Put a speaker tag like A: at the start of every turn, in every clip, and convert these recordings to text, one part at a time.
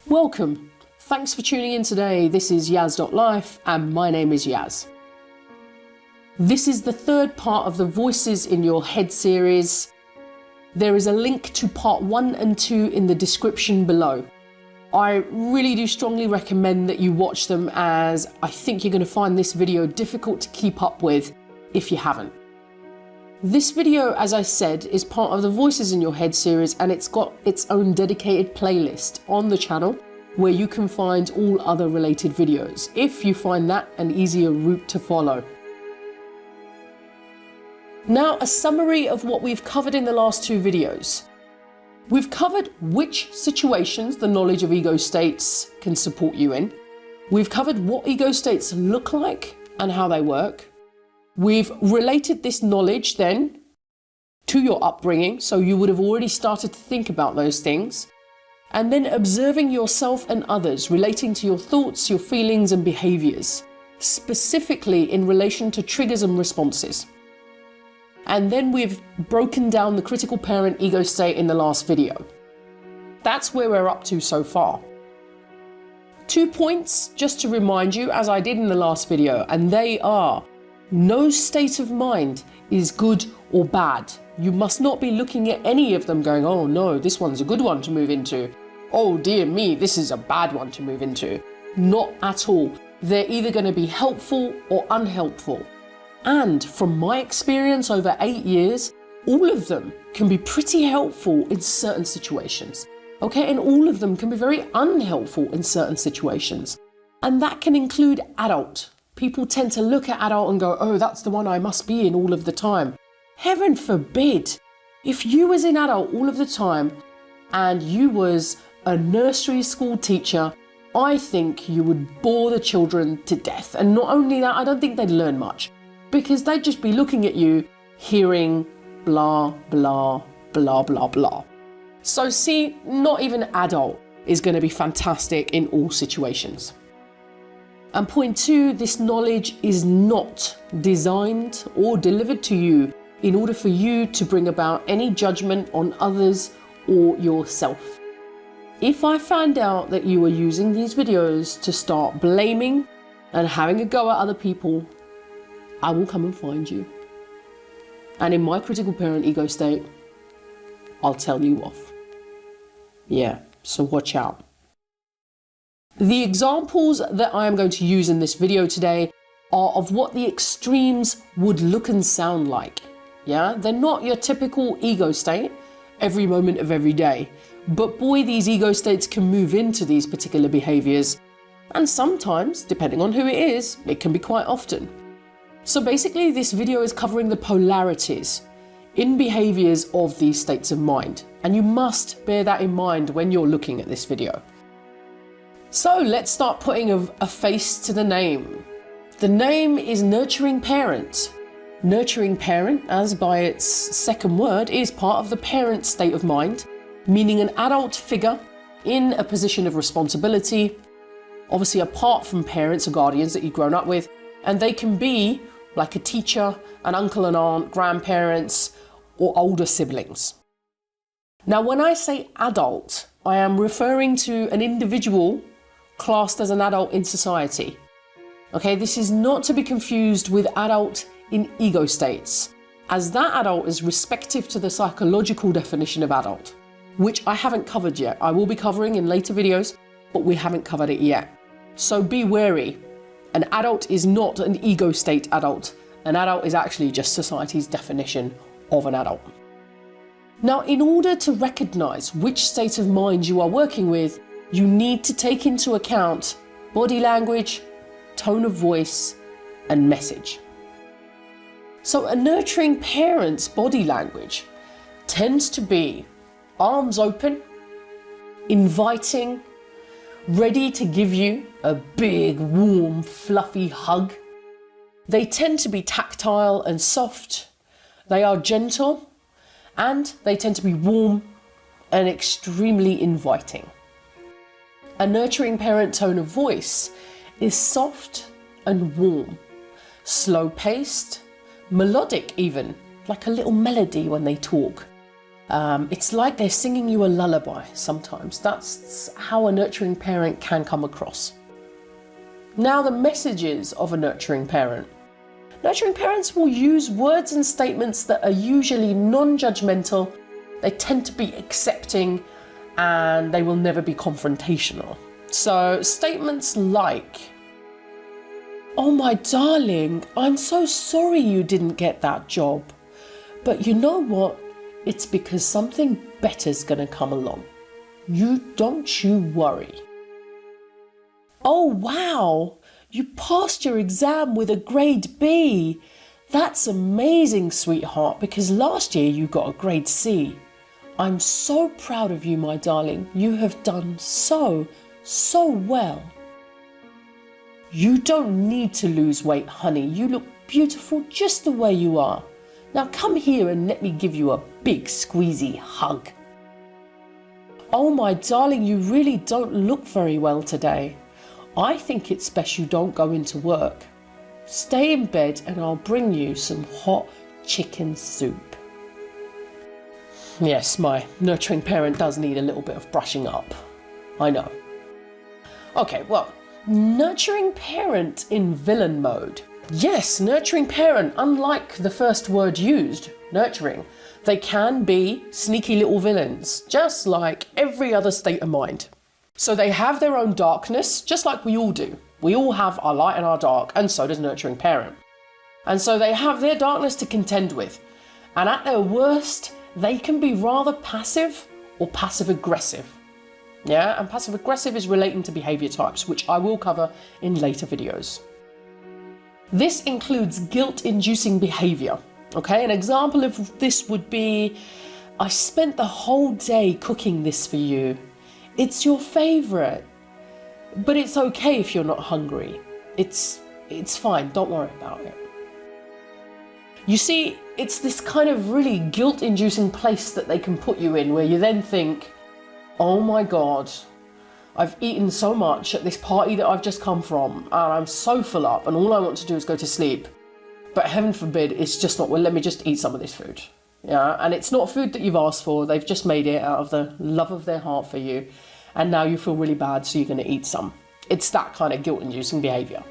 A: Welcome. Thanks for tuning in today. This is Yaz.life and my name is Yaz. This is the third part of the Voices in Your Head series. There is a link to part 1 and 2 in the description below. I really do strongly recommend that you watch them, as I think you're going to find this video difficult to keep up with if you haven't. This video, as I said, is part of the Voices in Your Head series, and it's got its own dedicated playlist on the channel where you can find all other related videos, if you find that an easier route to follow. Now, a summary of what we've covered in the last 2 videos. We've covered which situations the knowledge of ego states can support you in. We've covered what ego states look like and how they work. We've related this knowledge then to your upbringing, so you would have already started to think about those things. And then observing yourself and others, relating to your thoughts, your feelings and behaviors, specifically in relation to triggers and responses. And then we've broken down the critical parent ego state in the last video. That's where we're up to so far. 2 points just to remind you, as I did in the last video, and they are: no state of mind is good or bad. You must not be looking at any of them going, oh no, this one's a good one to move into. Oh dear me, this is a bad one to move into. Not at all. They're either going to be helpful or unhelpful. And from my experience over 8 years, all of them can be pretty helpful in certain situations. Okay, and all of them can be very unhelpful in certain situations. And that can include adult. People tend to look at adult and go, oh, that's the one I must be in all of the time. Heaven forbid. If you was in adult all of the time and you was a nursery school teacher, I think you would bore the children to death. And not only that, I don't think they'd learn much, because they'd just be looking at you, hearing blah, blah, blah, blah, blah. So see, not even adult is going to be fantastic in all situations. And point 2, this knowledge is not designed or delivered to you in order for you to bring about any judgment on others or yourself. If I find out that you are using these videos to start blaming and having a go at other people, I will come and find you. And in my critical parent ego state, I'll tell you off. Yeah, so watch out. The examples that I am going to use in this video today are of what the extremes would look and sound like. Yeah, they're not your typical ego state every moment of every day, but boy, these ego states can move into these particular behaviors, and sometimes, depending on who it is, it can be quite often. So basically, this video is covering the polarities in behaviors of these states of mind, and you must bear that in mind when you're looking at this video. So let's start putting a face to the name. The name is nurturing parent. Nurturing parent, as by its second word, is part of the parent state of mind, meaning an adult figure in a position of responsibility, obviously apart from parents or guardians that you've grown up with, and they can be like a teacher, an uncle and aunt, grandparents, or older siblings. Now, when I say adult, I am referring to an individual classed as an adult in society. Okay, this is not to be confused with adult in ego states, as that adult is respective to the psychological definition of adult, which I haven't covered yet. I will be covering in later videos, but we haven't covered it yet. So be wary. An adult is not an ego state adult. An adult is actually just society's definition of an adult. Now, in order to recognize which state of mind you are working with, you need to take into account body language, tone of voice, and message. So a nurturing parent's body language tends to be arms open, inviting, ready to give you a big, warm, fluffy hug. They tend to be tactile and soft. They are gentle, and they tend to be warm and extremely inviting. A nurturing parent tone of voice is soft and warm, slow-paced, melodic even, like a little melody when they talk. It's like they're singing you a lullaby sometimes. That's how a nurturing parent can come across. Now, the messages of a nurturing parent. Nurturing parents will use words and statements that are usually non-judgmental. They tend to be accepting, and they will never be confrontational. So statements like, "Oh my darling, I'm so sorry you didn't get that job. But you know what? It's because something better's gonna come along. Don't you worry. Oh wow, you passed your exam with a grade B. That's amazing, sweetheart, because last year you got a grade C. I'm so proud of you, my darling. You have done so well. You don't need to lose weight, honey. You look beautiful just the way you are. Now come here and let me give you a big squeezy hug. Oh my darling, you really don't look very well today. I think it's best you don't go into work. Stay in bed and I'll bring you some hot chicken soup." Yes, my nurturing parent does need a little bit of brushing up. I know. Okay, well, nurturing parent in villain mode. Yes, nurturing parent, unlike the first word used, nurturing, they can be sneaky little villains, just like every other state of mind. So they have their own darkness, just like we all do. We all have our light and our dark, and so does nurturing parent. And so they have their darkness to contend with. And at their worst, they can be rather passive or passive aggressive. Yeah, and passive aggressive is relating to behavior types, which I will cover in later videos. This includes guilt-inducing behavior. Okay, an example of this would be, "I spent the whole day cooking this for you. It's your favorite. But it's okay if you're not hungry. It's fine, don't worry about it." You see, it's this kind of really guilt-inducing place that they can put you in, where you then think, "Oh my God, I've eaten so much at this party that I've just come from, and I'm so full up, and all I want to do is go to sleep. But heaven forbid, it's just not, well, let me just eat some of this food." Yeah, and it's not food that you've asked for. They've just made it out of the love of their heart for you. And now you feel really bad, so you're going to eat some. It's that kind of guilt-inducing behavior.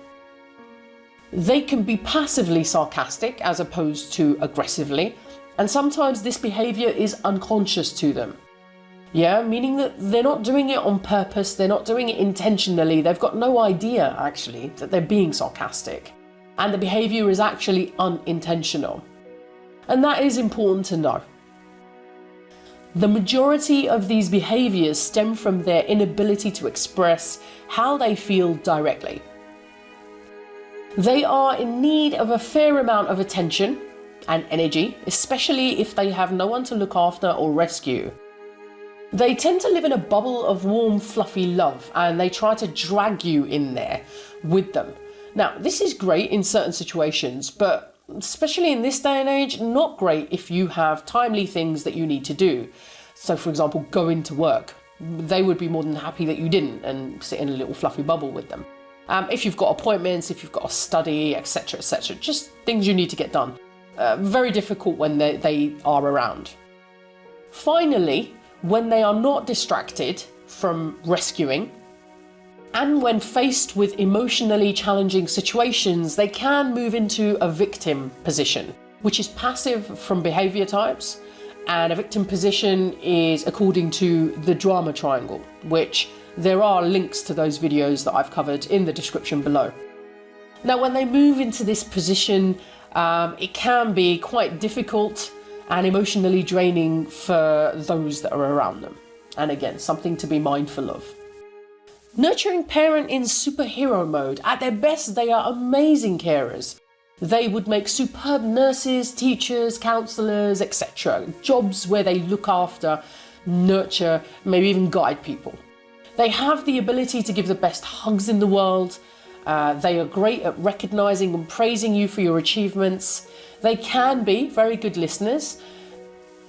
A: They can be passively sarcastic as opposed to aggressively. And sometimes this behavior is unconscious to them. Yeah, meaning that they're not doing it on purpose. They're not doing it intentionally. They've got no idea, actually, that they're being sarcastic. And the behavior is actually unintentional. And that is important to know. The majority of these behaviors stem from their inability to express how they feel directly. They are in need of a fair amount of attention and energy, especially if they have no one to look after or rescue. They tend to live in a bubble of warm, fluffy love, and they try to drag you in there with them. Now, this is great in certain situations, but especially in this day and age, not great if you have timely things that you need to do. So, for example, go into work. They would be more than happy that you didn't and sit in a little fluffy bubble with them. If you've got appointments, if you've got a study, etc., just things you need to get done. Very difficult when they are around. Finally, when they are not distracted from rescuing, and when faced with emotionally challenging situations, they can move into a victim position, which is passive from behavior types. And a victim position is according to the drama triangle, which there are links to those videos that I've covered in the description below. Now, when they move into this position, it can be quite difficult and emotionally draining for those that are around them. And again, something to be mindful of. Nurturing parent in superhero mode. At their best, they are amazing carers. They would make superb nurses, teachers, counsellors, etc. Jobs where they look after, nurture, maybe even guide people. They have the ability to give the best hugs in the world. They are great at recognising and praising you for your achievements. They can be very good listeners.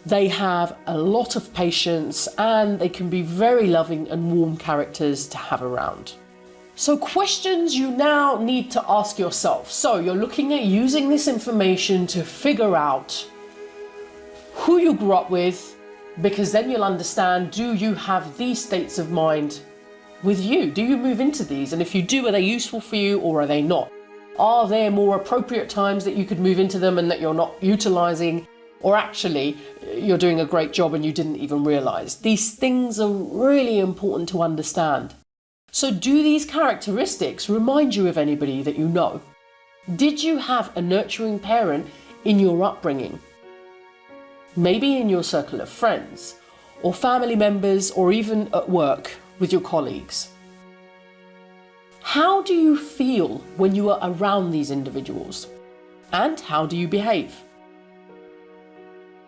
A: They have a lot of patience, and they can be very loving and warm characters to have around. So, questions you now need to ask yourself. So you're looking at using this information to figure out who you grew up with, because then you'll understand, do you have these states of mind with you? Do you move into these? And if you do, are they useful for you or are they not? Are there more appropriate times that you could move into them and that you're not utilizing, or actually you're doing a great job and you didn't even realize? These things are really important to understand. So do these characteristics remind you of anybody that you know? Did you have a nurturing parent in your upbringing? Maybe in your circle of friends or family members, or even at work with your colleagues. How do you feel when you are around these individuals? And how do you behave?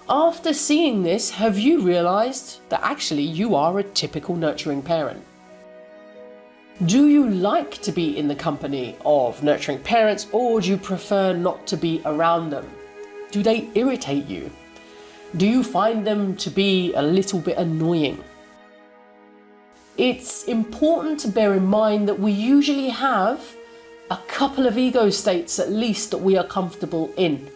A: After seeing this, have you realized that actually you are a typical nurturing parent? Do you like to be in the company of nurturing parents, or do you prefer not to be around them? Do they irritate you? Do you find them to be a little bit annoying? It's important to bear in mind that we usually have a couple of ego states at least that we are comfortable in.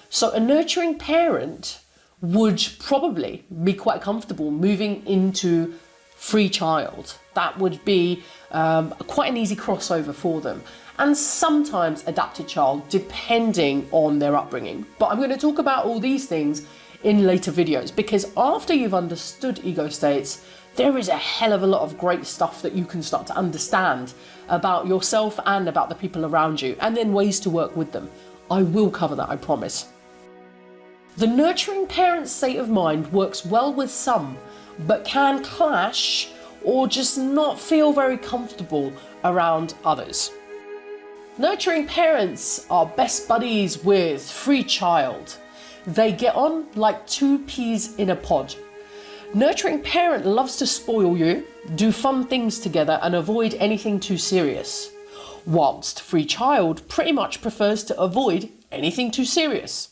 A: So a nurturing parent would probably be quite comfortable moving into free child. That would be quite an easy crossover for them. And sometimes adapted child, depending on their upbringing. But I'm going to talk about all these things in later videos, because after you've understood ego states, there is a hell of a lot of great stuff that you can start to understand about yourself and about the people around you, and then ways to work with them. I will cover that, I promise. The nurturing parent state of mind works well with some, but can clash or just not feel very comfortable around others. Nurturing parents are best buddies with free child. They get on like two peas in a pod. Nurturing parent loves to spoil you, do fun things together and avoid anything too serious, whilst free child pretty much prefers to avoid anything too serious,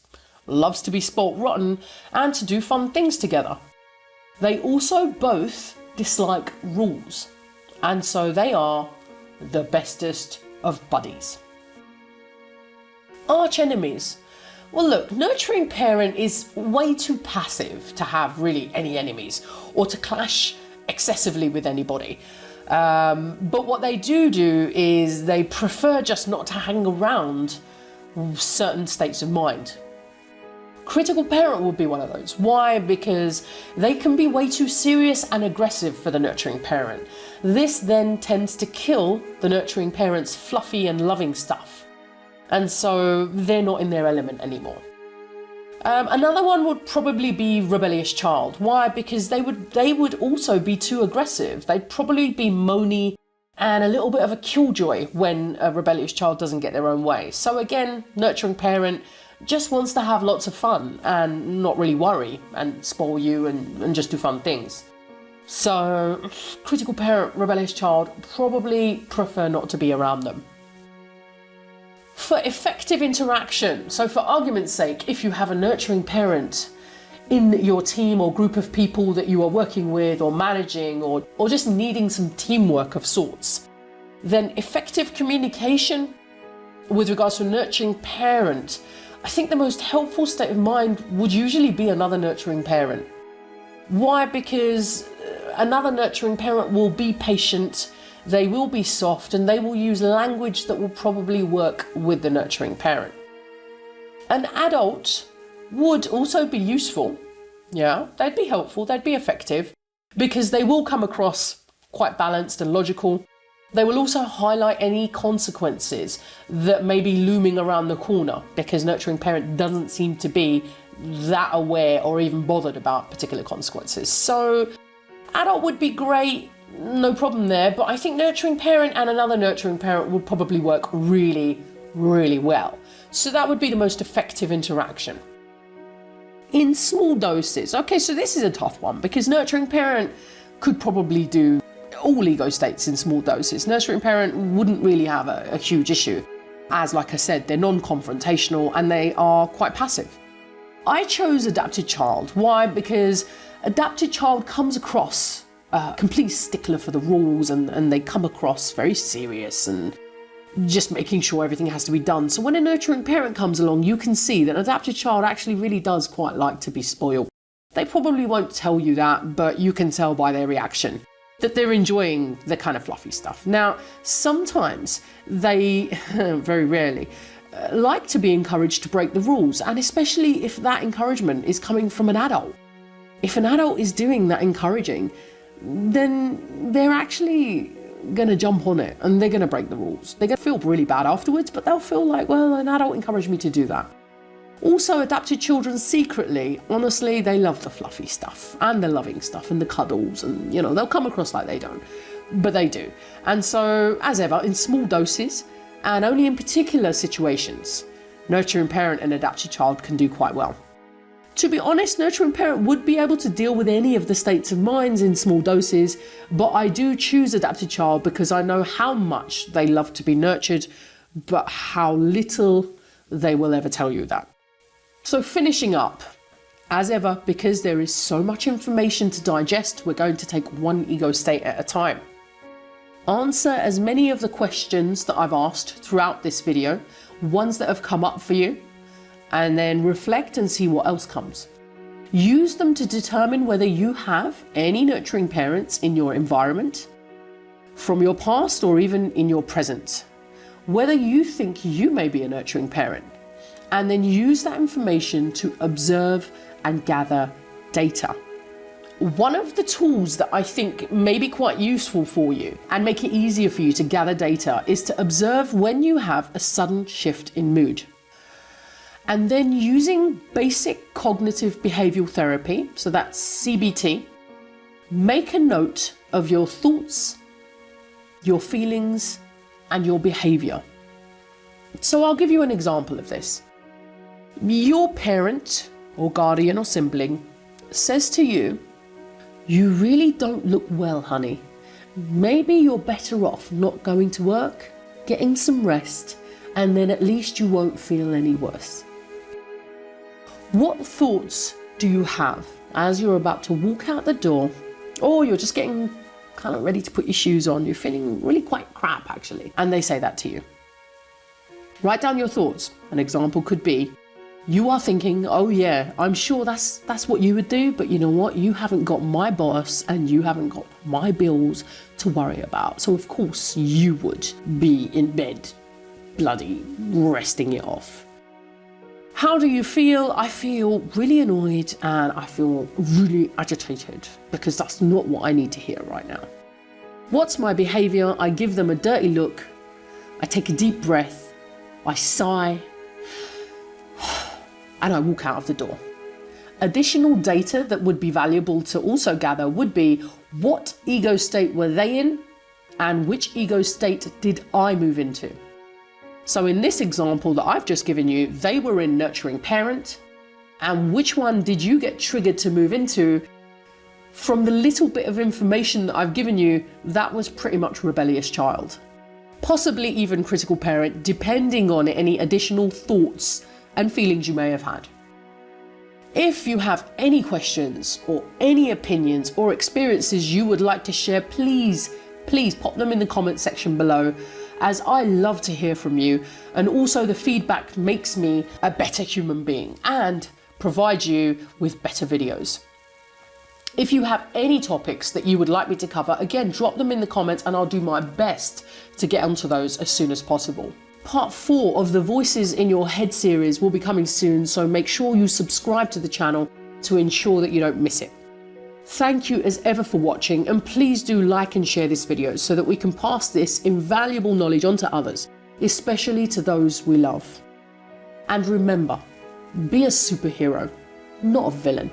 A: loves to be spoilt rotten and to do fun things together. They also both dislike rules, and so they are the bestest of buddies. Arch enemies. Well, look, nurturing parent is way too passive to have really any enemies or to clash excessively with anybody. But what they do is they prefer just not to hang around certain states of mind. Critical parent would be one of those. Why? Because they can be way too serious and aggressive for the nurturing parent. This then tends to kill the nurturing parent's fluffy and loving stuff. And so they're not in their element anymore. Another one would probably be rebellious child. Why? Because they would also be too aggressive. They'd probably be moany and a little bit of a killjoy when a rebellious child doesn't get their own way. So again, nurturing parent just wants to have lots of fun and not really worry and spoil you and just do fun things. So critical parent, rebellious child, probably prefer not to be around them. For effective interaction, so for argument's sake, if you have a nurturing parent in your team or group of people that you are working with or managing or just needing some teamwork of sorts, then effective communication with regards to a nurturing parent, I think the most helpful state of mind would usually be another nurturing parent. Why? Because another nurturing parent will be patient, they will be soft, and they will use language that will probably work with the nurturing parent. An adult would also be useful. Yeah, they'd be helpful, they'd be effective, because they will come across quite balanced and logical. They will also highlight any consequences that may be looming around the corner, because nurturing parent doesn't seem to be that aware or even bothered about particular consequences. So adult would be great, no problem there, but I think nurturing parent and another nurturing parent would probably work really, really well. So that would be the most effective interaction. In small doses, okay, so this is a tough one because nurturing parent could probably do all ego states in small doses. Nurturing parent wouldn't really have a huge issue, as like I said, they're non-confrontational and they are quite passive. I chose adapted child. Why? Because adapted child comes across a complete stickler for the rules and they come across very serious and just making sure everything has to be done. So when a nurturing parent comes along, you can see that adapted child actually really does quite like to be spoiled. They probably won't tell you that, but you can tell by their reaction that they're enjoying the kind of fluffy stuff. Now, sometimes they, very rarely, like to be encouraged to break the rules, and especially if that encouragement is coming from an adult. If an adult is doing that encouraging, then they're actually going to jump on it and they're going to break the rules. They're going to feel really bad afterwards, but they'll feel like, well, an adult encouraged me to do that. Also, adopted children secretly, honestly, they love the fluffy stuff and the loving stuff and the cuddles, and they'll come across like they don't, but they do. And so, as ever, in small doses and only in particular situations, nurturing parent and adopted child can do quite well. To be honest, nurturing parent would be able to deal with any of the states of minds in small doses, but I do choose adopted child because I know how much they love to be nurtured, but how little they will ever tell you that. So finishing up, as ever, because there is so much information to digest, we're going to take one ego state at a time. Answer as many of the questions that I've asked throughout this video, ones that have come up for you, and then reflect and see what else comes. Use them to determine whether you have any nurturing parents in your environment, from your past or even in your present. Whether you think you may be a nurturing parent, and then use that information to observe and gather data. One of the tools that I think may be quite useful for you and make it easier for you to gather data is to observe when you have a sudden shift in mood. And then using basic cognitive behavioral therapy, so that's CBT, make a note of your thoughts, your feelings, and your behavior. So I'll give you an example of this. Your parent or guardian or sibling says to you, "You really don't look well, honey. Maybe you're better off not going to work, getting some rest, and then at least you won't feel any worse." What thoughts do you have as you're about to walk out the door, or you're just getting kind of ready to put your shoes on, you're feeling really quite crap actually, and they say that to you? Write down your thoughts. An example could be, you are thinking, "Oh yeah, I'm sure that's what you would do, but you know what? You haven't got my boss and you haven't got my bills to worry about. So of course you would be in bed, bloody resting it off." How do you feel? "I feel really annoyed and I feel really agitated because that's not what I need to hear right now." What's my behavior? I give them a dirty look. I take a deep breath. I sigh. And I walk out of the door. Additional data that would be valuable to also gather would be, what ego state were they in and which ego state did I move into? So in this example that I've just given you, they were in nurturing parent, and which one did you get triggered to move into? From the little bit of information that I've given you, that was pretty much rebellious child. Possibly even critical parent, depending on any additional thoughts and feelings you may have had. If you have any questions or any opinions or experiences you would like to share, please pop them in the comment section below, as I love to hear from you, and also the feedback makes me a better human being and provide you with better videos. If you have any topics that you would like me to cover, again, drop them in the comments and I'll do my best to get onto those as soon as possible. Part 4 of the Voices in Your Head series will be coming soon, so make sure you subscribe to the channel to ensure that you don't miss it. Thank you as ever for watching, and please do like and share this video so that we can pass this invaluable knowledge on to others, especially to those we love. And remember, be a superhero, not a villain.